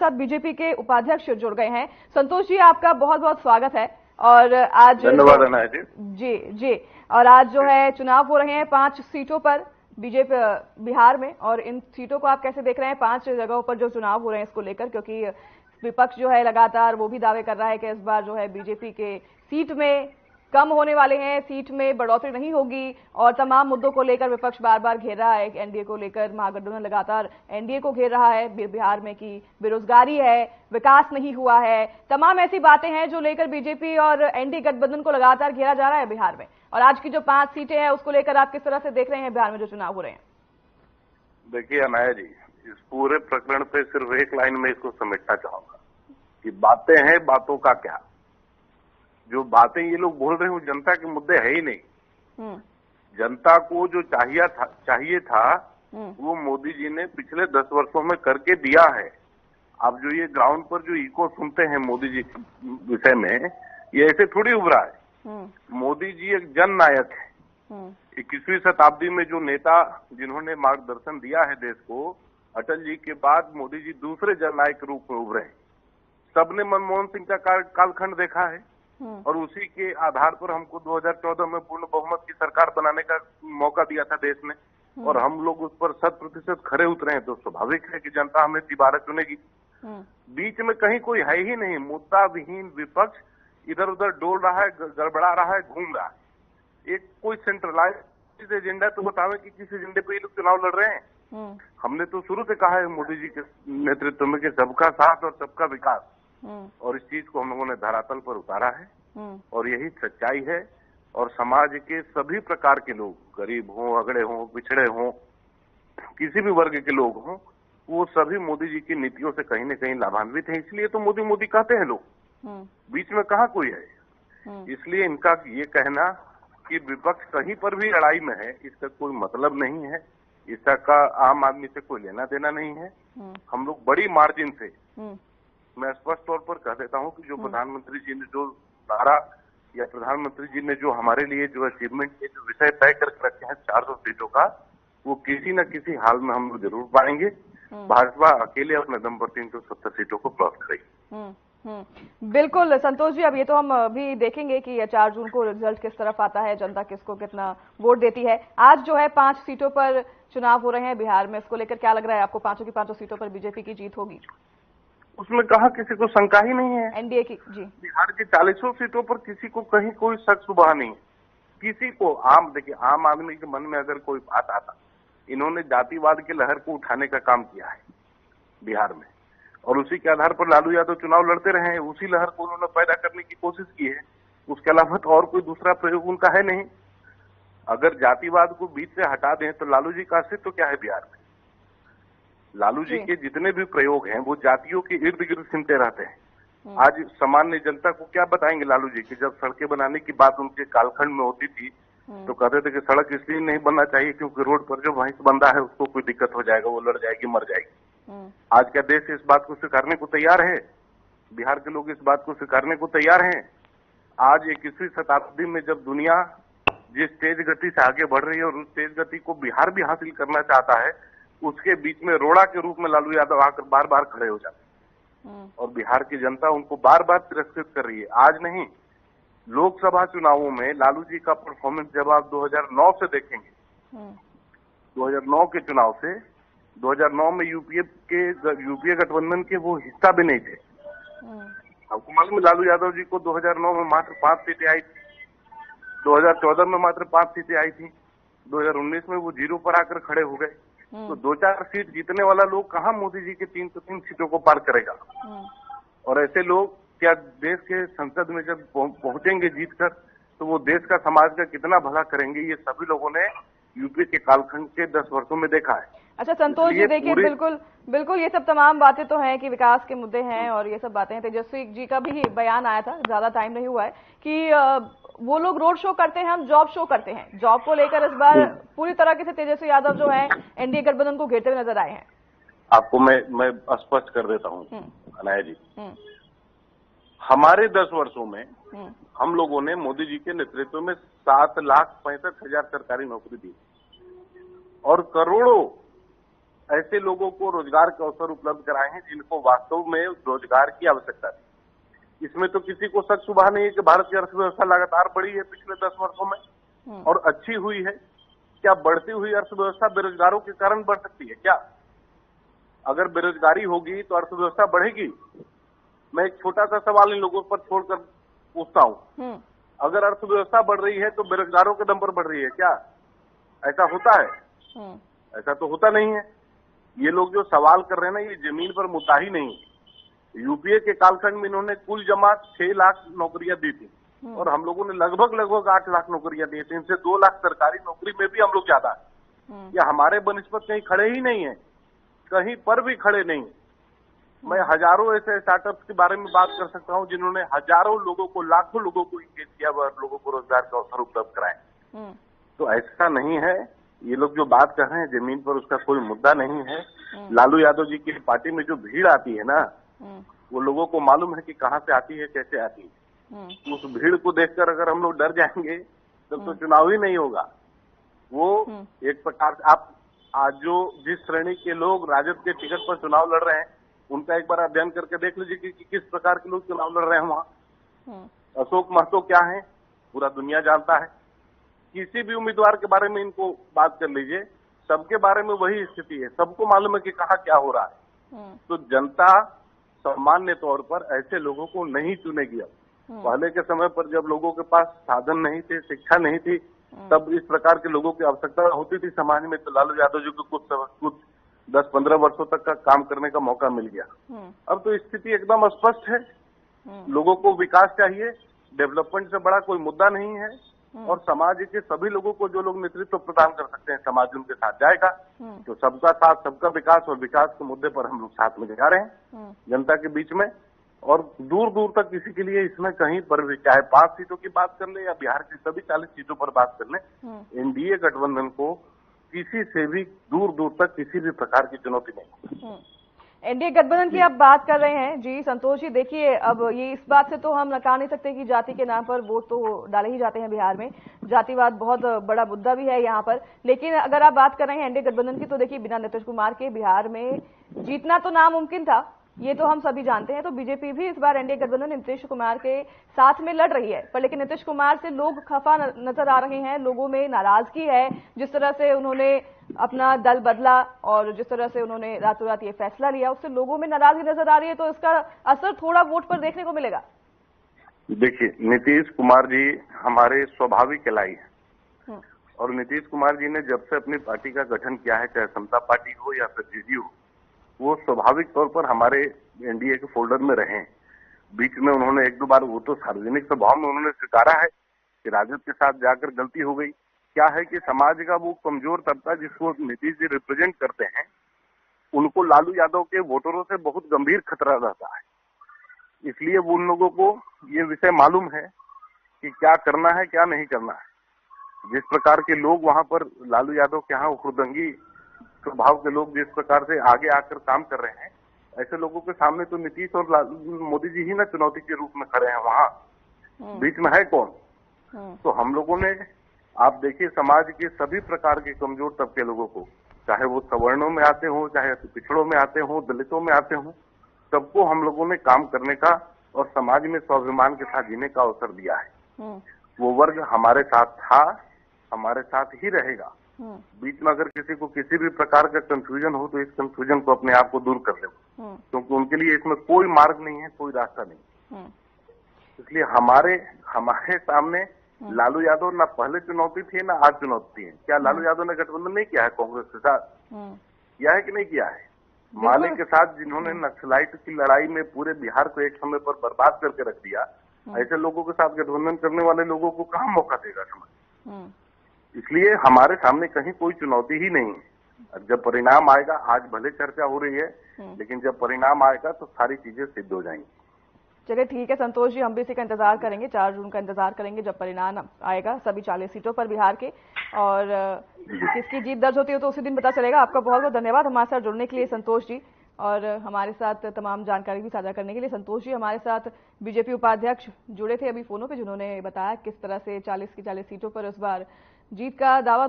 साथ बीजेपी के उपाध्यक्ष जुड़ गए हैं। संतोष जी, आपका बहुत बहुत स्वागत है। और आज धन्यवाद अनाया जी। जी जी। और आज जो है चुनाव हो रहे हैं 5 सीटों पर बीजेपी बिहार में, और इन सीटों को आप कैसे देख रहे हैं? 5 जगहों पर जो चुनाव हो रहे हैं इसको लेकर, क्योंकि विपक्ष जो है लगातार वो भी दावे कर रहा है कि इस बार जो है बीजेपी के सीट में कम होने वाले हैं, सीट में बढ़ोतरी नहीं होगी, और तमाम मुद्दों को लेकर विपक्ष बार बार घेर रहा है। एनडीए को लेकर महागठबंधन लगातार एनडीए को घेर रहा है बिहार में कि बेरोजगारी है, विकास नहीं हुआ है, तमाम ऐसी बातें हैं जो लेकर बीजेपी और एनडीए गठबंधन को लगातार घेरा जा रहा है बिहार में। और आज की जो 5 सीटें हैं उसको लेकर आप किस तरह से देख रहे हैं बिहार में जो चुनाव हो रहे हैं? देखिए अनाया जी, इस पूरे प्रकरण पे सिर्फ एक लाइन में इसको समेटना चाहूंगा कि बातें हैं, बातों का क्या। जो बातें ये लोग बोल रहे हैं वो जनता के मुद्दे है ही नहीं। जनता को जो चाहिए था वो मोदी जी ने पिछले 10 वर्षों में करके दिया है। अब जो ये ग्राउंड पर जो इको सुनते हैं मोदी जी के विषय में, ये ऐसे थोड़ी उभरा है। मोदी जी एक जन नायक है। 21वीं शताब्दी में जो नेता जिन्होंने मार्गदर्शन दिया है देश को, अटल जी के बाद मोदी जी दूसरे जन नायक के रूप में उभरे हैं। सबने मनमोहन सिंह का कालखंड देखा है और उसी के आधार पर हमको 2014 में पूर्ण बहुमत की सरकार बनाने का मौका दिया था देश ने, और हम लोग उस पर 100% खरे उतरे हैं। तो स्वाभाविक है कि जनता हमें दोबारा चुनेगी। बीच में कहीं कोई है ही नहीं। मुद्दा विहीन विपक्ष इधर उधर डोल रहा है, गड़बड़ा रहा है, घूम रहा है। एक कोई सेंट्रलाइज्ड एजेंडा तो बतावे कि किस एजेंडे पे ये लोग चुनाव लड़ रहे हैं। हमने तो शुरू से कहा है मोदी जी के नेतृत्व में कि सबका साथ और सबका विकास, और इस चीज को हम लोगों ने धरातल पर उतारा है और यही सच्चाई है। और समाज के सभी प्रकार के लोग, गरीब हों, अगड़े हों, पिछड़े हों, किसी भी वर्ग के लोग हों, वो सभी मोदी जी की नीतियों से कहीं न कहीं लाभान्वित हैं। इसलिए तो मोदी मोदी कहते हैं लोग, बीच में कहाँ कोई है। इसलिए इनका ये कहना कि विपक्ष कहीं पर भी लड़ाई में है, इसका कोई मतलब नहीं है। इसका आम आदमी से कोई लेना देना नहीं है। हम लोग बड़ी मार्जिन से, मैं स्पष्ट तौर पर कह देता हूं कि जो प्रधानमंत्री जी ने जो सारा, या प्रधानमंत्री जी ने जो हमारे लिए जो अचीवमेंट के जो विषय तय करके रखे हैं 400 सीटों का, वो किसी न किसी हाल में हम लोग जरूर पाएंगे। भाजपा अकेले अपने दम पर 370 सीटों को क्रॉस करेगी। बिल्कुल संतोष जी, अब ये तो हम भी देखेंगे कि 4 जून को रिजल्ट किस तरफ आता है, जनता किसको कितना वोट देती है। आज जो है 5 सीटों पर चुनाव हो रहे हैं बिहार में, इसको लेकर क्या लग रहा है आपको? 5 की 5 सीटों पर बीजेपी की जीत होगी? उसमें कहा किसी को शंका ही नहीं है। एनडीए की जी, बिहार की 40 सीटों पर किसी को कहीं कोई शक शुबह नहीं है। किसी को देखिए, आम आदमी के मन में अगर कोई बात आता, इन्होंने जातिवाद के लहर को उठाने का काम किया है बिहार में, और उसी के आधार पर लालू यादव चुनाव लड़ते रहे हैं। उसी लहर को उन्होंने पैदा करने की कोशिश की है। उसके अलावा तो और कोई दूसरा प्रयोग उनका है नहीं। अगर जातिवाद को बीच से हटा दें तो लालू जी का अस्तित्व तो क्या है बिहार में? लालू जी के जितने भी प्रयोग हैं वो जातियों के इर्द गिर्द सिमटे रहते हैं। आज सामान्य जनता को क्या बताएंगे लालू जी कि जब सड़कें बनाने की बात उनके कालखंड में होती थी तो कहते थे कि सड़क इसलिए नहीं बनना चाहिए क्योंकि रोड पर जो भैंस बंधा है उसको कोई दिक्कत हो जाएगा, वो लड़ जाएगी, मर जाएगी। आज क्या देश इस बात को स्वीकारने को तैयार है? बिहार के लोग इस बात को स्वीकारने को तैयार हैं? आज 21वीं शताब्दी में जब दुनिया जिस तेज गति से आगे बढ़ रही है और उस तेज गति को बिहार भी हासिल करना चाहता है, उसके बीच में रोड़ा के रूप में लालू यादव आकर बार बार खड़े हो जाते हैं और बिहार की जनता उनको बार बार तिरस्कृत कर रही है। आज नहीं, लोकसभा चुनावों में लालू जी का परफॉर्मेंस जब आप 2009 से देखेंगे, 2009 के चुनाव से, 2009 में यूपीए गठबंधन के वो हिस्सा भी नहीं थे। आपको मालूम है लालू यादव जी को 2009 में मात्र 5 सीटें आई थी, 2014 में मात्र 5 सीटें आई थी, 2019 में वो 0 पर आकर खड़े हो गए। तो 2-4 सीट जीतने वाला लोग कहां मोदी जी के 303 सीटों को पार करेगा? और ऐसे लोग क्या देश के संसद में जब पहुंचेंगे जीतकर तो वो देश का, समाज का कितना भला करेंगे? ये सभी लोगों ने यूपी के कालखंड के 10 वर्षों में देखा है। अच्छा संतोष जी, देखिए बिल्कुल ये सब तमाम बातें तो हैं कि विकास के मुद्दे हैं और ये सब बातें हैं। तेजस्वी जी का भी बयान आया था, ज्यादा टाइम नहीं हुआ है, कि वो लोग रोड शो करते हैं, हम जॉब शो करते हैं। जॉब को लेकर इस बार पूरी तरह से तेजस्वी यादव जो है एनडीए गठबंधन को घेरते हुए नजर आए हैं। आपको मैं स्पष्ट कर देता हूँ अनाया जी, हमारे 10 वर्षों में हम लोगों ने मोदी जी के नेतृत्व में 7,65,000 सरकारी नौकरी दी और करोड़ों ऐसे लोगों को रोजगार के अवसर उपलब्ध कराए हैं जिनको वास्तव में रोजगार की आवश्यकता थी। इसमें तो किसी को शक शुबा नहीं है कि भारत की अर्थव्यवस्था लगातार बढ़ी है पिछले 10 वर्षों में और अच्छी हुई है। क्या बढ़ती हुई अर्थव्यवस्था बेरोजगारों के कारण बढ़ सकती है क्या? अगर बेरोजगारी होगी तो अर्थव्यवस्था बढ़ेगी? मैं एक छोटा सा सवाल इन लोगों पर छोड़कर पूछता हूँ, अगर अर्थव्यवस्था बढ़ रही है तो बेरोजगारों के दम पर बढ़ रही है क्या? ऐसा होता है? ऐसा तो होता नहीं है। ये लोग जो सवाल कर रहे हैं ना, ये जमीन पर मुद्दा ही नहीं। यूपीए के कालखंड में इन्होंने कुल जमा 6 लाख नौकरियां दी थी और हम लोगों ने लगभग 8 लाख नौकरियां दी थी। इनसे 2 लाख सरकारी नौकरी में भी हम लोग ज्यादा है। या हमारे बनिस्बत कहीं खड़े ही नहीं है, कहीं पर भी खड़े नहीं। मैं हजारों ऐसे स्टार्टअप्स के बारे में बात कर सकता हूं जिन्होंने हजारों लोगों को, लाखों लोगों को इंगेज किया और लोगों को रोजगार का अवसर उपलब्ध कराए। तो ऐसा नहीं है। ये लोग जो बात कर रहे हैं जमीन पर, उसका कोई मुद्दा नहीं है। लालू यादव जी की पार्टी में जो भीड़ आती है ना, वो लोगों को मालूम है कि कहां से आती है, कैसे आती है। उस भीड़ को देखकर अगर हम लोग डर जाएंगे तब तो चुनाव ही नहीं होगा। वो एक प्रकार से आप आज जो जिस श्रेणी के लोग राजद के टिकट पर चुनाव लड़ रहे हैं, उनका एक बार अध्ययन करके देख लीजिए कि किस प्रकार के लोग चुनाव लड़ रहे हैं वहां। अशोक महतो क्या है, पूरा दुनिया जानता है। किसी भी उम्मीदवार के बारे में इनको बात कर लीजिए, सबके बारे में वही स्थिति है। सबको मालूम है कि कहाँ क्या हो रहा है। तो जनता सामान्य तौर पर ऐसे लोगों को नहीं चुनेगी। अब पहले के समय पर जब लोगों के पास साधन नहीं थे, शिक्षा नहीं थी, तब इस प्रकार के लोगों की आवश्यकता होती थी समाज में। तो लालू यादव जी को कुछ 10-15 वर्षों तक का काम करने का मौका मिल गया। अब तो स्थिति एकदम स्पष्ट है। लोगों को विकास चाहिए, डेवलपमेंट से बड़ा कोई मुद्दा नहीं है। और समाज के सभी लोगों को जो लोग नेतृत्व प्रदान कर सकते हैं, समाज उनके साथ जाएगा। तो सबका साथ, सबका विकास, और विकास के मुद्दे पर हम लोग साथ में जा रहे हैं जनता के बीच में। और दूर दूर तक किसी के लिए इसमें कहीं पर भी, चाहे 5 सीटों की बात कर ले या बिहार की सभी 40 सीटों पर बात कर ले, एनडीए गठबंधन को किसी से भी दूर दूर तक किसी भी प्रकार की चुनौती नहीं। एनडीए गठबंधन की आप बात कर रहे हैं जी संतोष जी। देखिए, अब ये इस बात से तो हम नकार नहीं सकते कि जाति के नाम पर वोट तो डाले ही जाते हैं बिहार में। जातिवाद बहुत बड़ा मुद्दा भी है यहाँ पर। लेकिन अगर आप बात कर रहे हैं एनडीए गठबंधन की, तो देखिए बिना नीतीश कुमार के बिहार में जीतना तो नामुमकिन था, ये तो हम सभी जानते हैं। तो बीजेपी भी इस बार एनडीए गठबंधन नीतीश कुमार के साथ में लड़ रही है, पर लेकिन नीतीश कुमार से लोग खफा नजर आ रहे हैं। लोगों में नाराजगी है, जिस तरह से उन्होंने अपना दल बदला और जिस तरह से उन्होंने रातों रात ये फैसला लिया, उससे लोगों में नाराजगी नजर आ रही है। तो इसका असर थोड़ा वोट पर देखने को मिलेगा। देखिए, नीतीश कुमार जी हमारे स्वाभाविक खिलाई है और नीतीश कुमार जी ने जब से अपनी पार्टी का गठन किया है, चाहे समता पार्टी हो या फिर जेडीयू, वो स्वाभाविक तौर पर हमारे एनडीए के फोल्डर में रहे। बीच में उन्होंने 1-2 बार, वो तो सार्वजनिक सभाओं में उन्होंने स्वीकारा है कि राजद के साथ जाकर गलती हो गई। क्या है कि समाज का वो कमजोर तबका जिसको नीतीश जी रिप्रेजेंट करते हैं, उनको लालू यादव के वोटरों से बहुत गंभीर खतरा रहता है। इसलिए वो उन लोगों को ये विषय मालूम है कि क्या करना है, क्या नहीं करना है। जिस प्रकार के लोग वहां पर लालू यादव के यहाँ हुड़दंगी स्वभाव के लोग जिस प्रकार से आगे आकर काम कर रहे हैं, ऐसे लोगों के सामने तो नीतीश और मोदी जी ही ना चुनौती के रूप में खड़े हैं। वहां बीच में है कौन? तो हम लोगों ने, आप देखिए, समाज के सभी प्रकार के कमजोर तबके लोगों को, चाहे वो सवर्णों में आते हो, चाहे पिछड़ों में आते हो, दलितों में आते हो, सबको हम लोगों ने काम करने का और समाज में स्वाभिमान के साथ जीने का अवसर दिया है। वो वर्ग हमारे साथ था, हमारे साथ ही रहेगा। बीच में अगर किसी को किसी भी प्रकार का कंफ्यूजन हो तो इस कंफ्यूजन को अपने आप को दूर कर ले, क्योंकि उनके लिए इसमें कोई मार्ग नहीं है, कोई रास्ता नहीं। इसलिए हमारे सामने लालू यादव ना पहले चुनौती थी ना आज चुनौती है। क्या लालू यादव ने गठबंधन नहीं किया है कांग्रेस के साथ? किया है कि नहीं किया है? माले के साथ जिन्होंने नक्सलाइट की लड़ाई में पूरे बिहार को एक समय पर बर्बाद करके रख दिया, ऐसे लोगों के साथ गठबंधन करने वाले लोगों को कहाँ मौका देगा समाज? इसलिए हमारे सामने कहीं कोई चुनौती ही नहीं है। जब परिणाम आएगा, आज भले चर्चा हो रही है, लेकिन जब परिणाम आएगा तो सारी चीजें सिद्ध हो जाएंगी। चलिए ठीक है संतोष जी, हम भी इसी का इंतजार करेंगे। 4 जून का इंतजार करेंगे जब परिणाम आएगा सभी 40 सीटों पर बिहार के, और किसकी जीत दर्ज होती है तो उसी दिन पता चलेगा। आपका बहुत बहुत धन्यवाद हमारे साथ जुड़ने के लिए संतोष जी, और हमारे साथ तमाम जानकारी भी साझा करने के लिए। संतोष जी हमारे साथ बीजेपी उपाध्यक्ष जुड़े थे अभी फोनों पे, जिन्होंने बताया किस तरह से 40 की 40 सीटों पर इस बार जीत का दावा तो